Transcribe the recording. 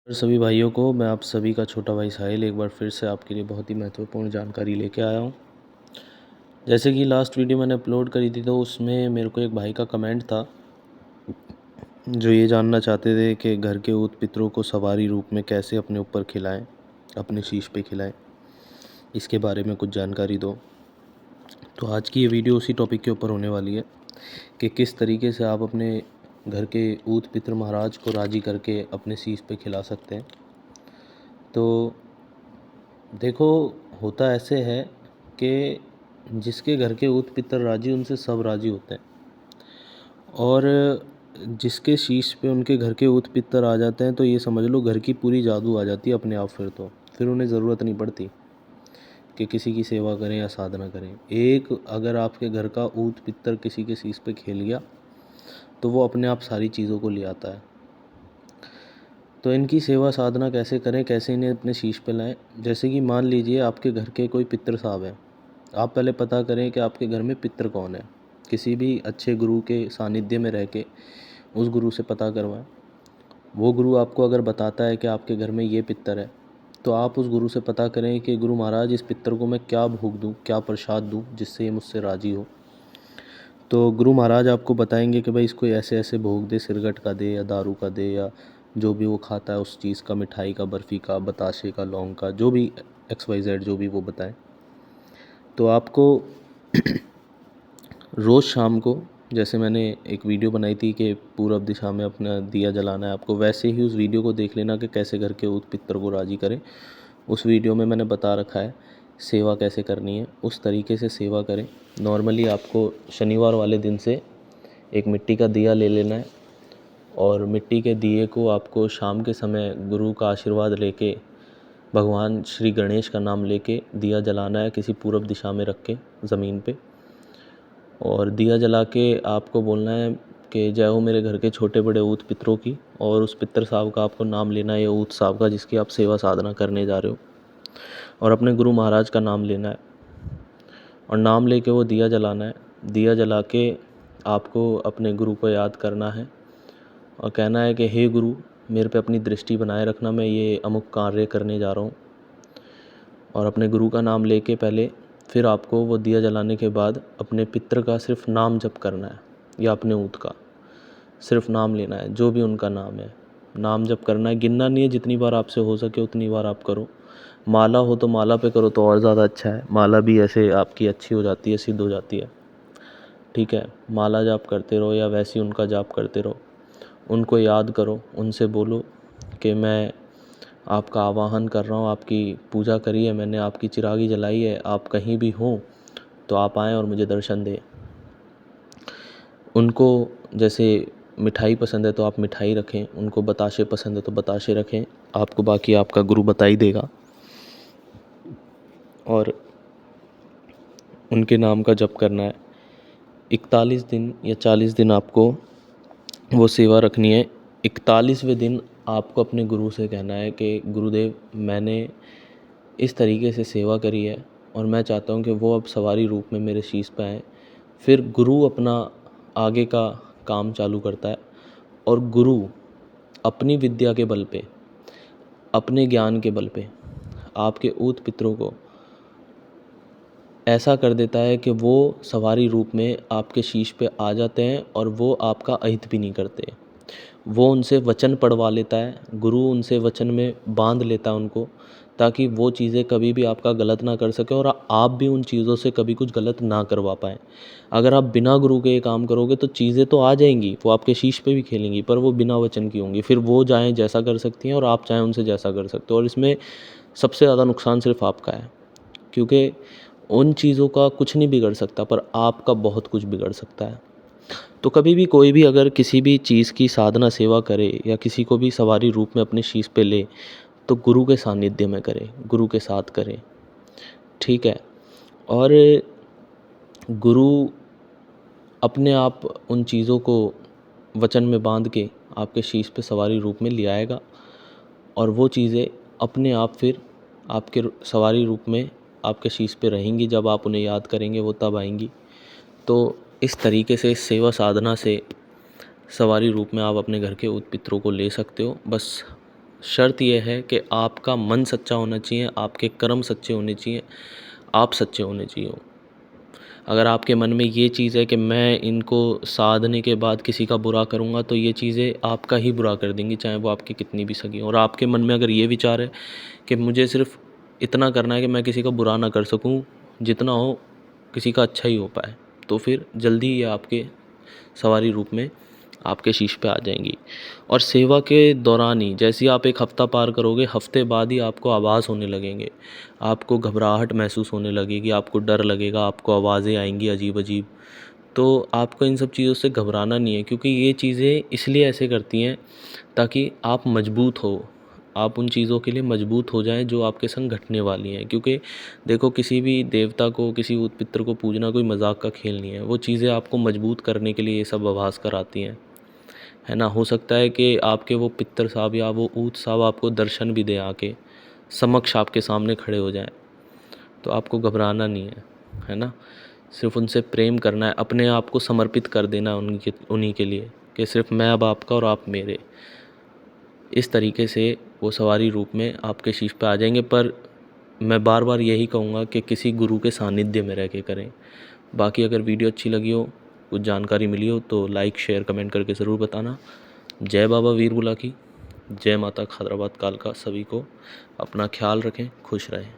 सभी भाइयों को मैं आप सभी का छोटा भाई साहिल एक बार फिर से आपके लिए बहुत ही महत्वपूर्ण जानकारी लेके आया हूँ। जैसे कि लास्ट वीडियो मैंने अपलोड करी थी तो उसमें मेरे को एक भाई का कमेंट था जो ये जानना चाहते थे कि घर के ऊत पितरों को सवारी रूप में कैसे अपने ऊपर खिलाएं, अपने शीश पे खिलाएं, इसके बारे में कुछ जानकारी दो। तो आज की ये वीडियो उसी टॉपिक के ऊपर होने वाली है कि किस तरीके से आप अपने घर के ऊत पितर महाराज को राज़ी करके अपने शीश पे खिला सकते हैं। तो देखो, होता ऐसे है कि जिसके घर के ऊत पितर राजी उनसे सब राजी होते हैं, और जिसके शीश पे उनके घर के ऊत पितर आ जाते हैं तो ये समझ लो घर की पूरी जादू आ जाती है अपने आप। फिर उन्हें ज़रूरत नहीं पड़ती कि किसी की सेवा करें या साधना करें। एक अगर आपके घर का ऊत पितर किसी के शीश पे खेल गया तो वो अपने आप सारी चीज़ों को ले आता है। तो इनकी सेवा साधना कैसे करें, कैसे इन्हें अपने शीश पे लाएं। जैसे कि मान लीजिए आपके घर के कोई पितर साहब हैं, आप पहले पता करें कि आपके घर में पितर कौन है। किसी भी अच्छे गुरु के सानिध्य में रह के उस गुरु से पता करवाएं। वो गुरु आपको अगर बताता है कि आपके घर में ये पितर है तो आप उस गुरु से पता करें कि गुरु महाराज इस पितर को मैं क्या भोग दूँ, क्या प्रसाद दूँ जिससे ये मुझसे राज़ी हो। तो गुरु महाराज आपको बताएंगे कि भाई इसको ऐसे ऐसे भोग दे, सिरगट का दे या दारू का दे, या जो भी वो खाता है उस चीज़ का, मिठाई का, बर्फ़ी का, बताशे का, लौंग का, जो भी XYZ जो भी वो बताएं। तो आपको रोज़ शाम को, जैसे मैंने एक वीडियो बनाई थी कि पूरब दिशा में अपना दिया जलाना है, आपको वैसे ही उस वीडियो को देख लेना कि कैसे घर के ऊत पितर को राज़ी करें। उस वीडियो में मैंने बता रखा है सेवा कैसे करनी है, उस तरीके से सेवा करें। नॉर्मली आपको शनिवार वाले दिन से एक मिट्टी का दिया ले लेना है, और मिट्टी के दिए को आपको शाम के समय गुरु का आशीर्वाद लेके, भगवान श्री गणेश का नाम लेके दिया जलाना है किसी पूरब दिशा में रख के ज़मीन पे। और दिया जला के आपको बोलना है कि जय हो मेरे घर के छोटे बड़े ऊत पितरों की, और उस पितर साहब का आपको नाम लेना है, ये ऊत साहब का जिसकी आप सेवा साधना करने जा रहे हो, और अपने गुरु महाराज का नाम लेना है और नाम लेके वो दिया जलाना है। दिया जला के आपको अपने गुरु को याद करना है और कहना है कि हे गुरु, मेरे पे अपनी दृष्टि बनाए रखना, मैं ये अमुक कार्य करने जा रहा हूँ। और अपने गुरु का नाम लेके पहले, फिर आपको वो दिया जलाने के बाद अपने पितर का सिर्फ नाम जप करना है, या अपने ऊत का सिर्फ नाम लेना है, जो भी उनका नाम है नाम जप करना है। गिनना नहीं है, जितनी बार आपसे हो सके उतनी बार आप करो। माला हो तो माला पे करो तो और ज़्यादा अच्छा है, माला भी ऐसे आपकी अच्छी हो जाती है, सिद्ध हो जाती है। ठीक है, माला जाप करते रहो या वैसे ही उनका जाप करते रहो। उनको याद करो, उनसे बोलो कि मैं आपका आवाहन कर रहा हूँ, आपकी पूजा करी है मैंने, आपकी चिरागी जलाई है, आप कहीं भी हों तो आप आएँ और मुझे दर्शन दें। उनको जैसे मिठाई पसंद है तो आप मिठाई रखें, उनको बताशे पसंद है तो बताशे रखें, आपको बाकी आपका गुरु बता ही देगा। और उनके नाम का जप करना है। 41 दिन या 40 दिन आपको वो सेवा रखनी है। 41वें दिन आपको अपने गुरु से कहना है कि गुरुदेव, मैंने इस तरीके से सेवा करी है और मैं चाहता हूँ कि वो अब सवारी रूप में मेरे शीश पे आए। फिर गुरु अपना आगे का काम चालू करता है, और गुरु अपनी विद्या के बल पे, अपने ज्ञान के बल पे आपके ऊत पितरों को ऐसा कर देता है कि वो सवारी रूप में आपके शीश पे आ जाते हैं, और वो आपका अहित भी नहीं करते। वो उनसे वचन पढ़वा लेता है, गुरु उनसे वचन में बांध लेता है उनको, ताकि वो चीज़ें कभी भी आपका गलत ना कर सके और आप भी उन चीज़ों से कभी कुछ गलत ना करवा पाएँ। अगर आप बिना गुरु के ये काम करोगे तो चीज़ें तो आ जाएंगी, वो आपके शीश पे भी खेलेंगी, पर वो बिना वचन की होंगी। फिर वो चाहें जैसा कर सकती हैं और आप चाहें उनसे जैसा कर सकते हो, और इसमें सबसे ज़्यादा नुकसान सिर्फ आपका है, क्योंकि उन चीज़ों का कुछ नहीं बिगड़ सकता पर आपका बहुत कुछ बिगड़ सकता है। तो कभी भी कोई भी अगर किसी भी चीज़ की साधना सेवा करे या किसी को भी सवारी रूप में अपने शीश पे ले तो गुरु के सानिध्य में करे, गुरु के साथ करे। ठीक है, और गुरु अपने आप उन चीज़ों को वचन में बांध के आपके शीश पे सवारी रूप में ले आएगा, और वो चीज़ें अपने आप फिर आपके सवारी रूप में आपके शीश पे रहेंगी। जब आप उन्हें याद करेंगे वो तब आएंगी। तो इस तरीके से इस सेवा साधना से सवारी रूप में आप अपने घर के ऊत पितरों को ले सकते हो। बस शर्त यह है कि आपका मन सच्चा होना चाहिए, आपके कर्म सच्चे होने चाहिए, आप सच्चे होने चाहिए। अगर आपके मन में ये चीज़ है कि मैं इनको साधने के बाद किसी का बुरा करूँगा, तो ये चीज़ें आपका ही बुरा कर देंगी, चाहे वो आपकी कितनी भी सगी हों। और आपके मन में अगर ये विचार है कि मुझे सिर्फ इतना करना है कि मैं किसी का बुरा ना कर सकूँ, जितना हो किसी का अच्छा ही हो पाए, तो फिर जल्दी ये आपके सवारी रूप में आपके शीश पे आ जाएंगी। और सेवा के दौरान ही जैसे ही आप एक हफ़्ता पार करोगे, हफ्ते बाद ही आपको आभास होने लगेंगे, आपको घबराहट महसूस होने लगेगी, आपको डर लगेगा, आपको आवाज़ें आएंगी अजीब अजीब। तो आपको इन सब चीज़ों से घबराना नहीं है, क्योंकि ये चीज़ें इसलिए ऐसे करती हैं ताकि आप मजबूत हो, आप उन चीज़ों के लिए मजबूत हो जाएं जो आपके संग घटने वाली हैं। क्योंकि देखो, किसी भी देवता को, किसी भूत पितर को पूजना कोई मजाक का खेल नहीं है। वो चीज़ें आपको मजबूत करने के लिए ये सब आभास कराती हैं, है ना। हो सकता है कि आपके वो पितर साहब या वो ऊत साहब आपको दर्शन भी दे, आके समक्ष आपके सामने खड़े हो जाएं, तो आपको घबराना नहीं है ना। सिर्फ उनसे प्रेम करना है, अपने आप को समर्पित कर देना उन्हीं के लिए, कि सिर्फ मैं अब आपका और आप मेरे। इस तरीके से वो सवारी रूप में आपके शीश पे आ जाएंगे। पर मैं बार बार यही कहूँगा कि किसी गुरु के सानिध्य में रह के करें। बाकी अगर वीडियो अच्छी लगी हो, कुछ जानकारी मिली हो, तो लाइक शेयर कमेंट करके ज़रूर बताना। जय बाबा वीरबुला की, जय माता खैदराबाद कालका। सभी को अपना ख्याल रखें, खुश रहें।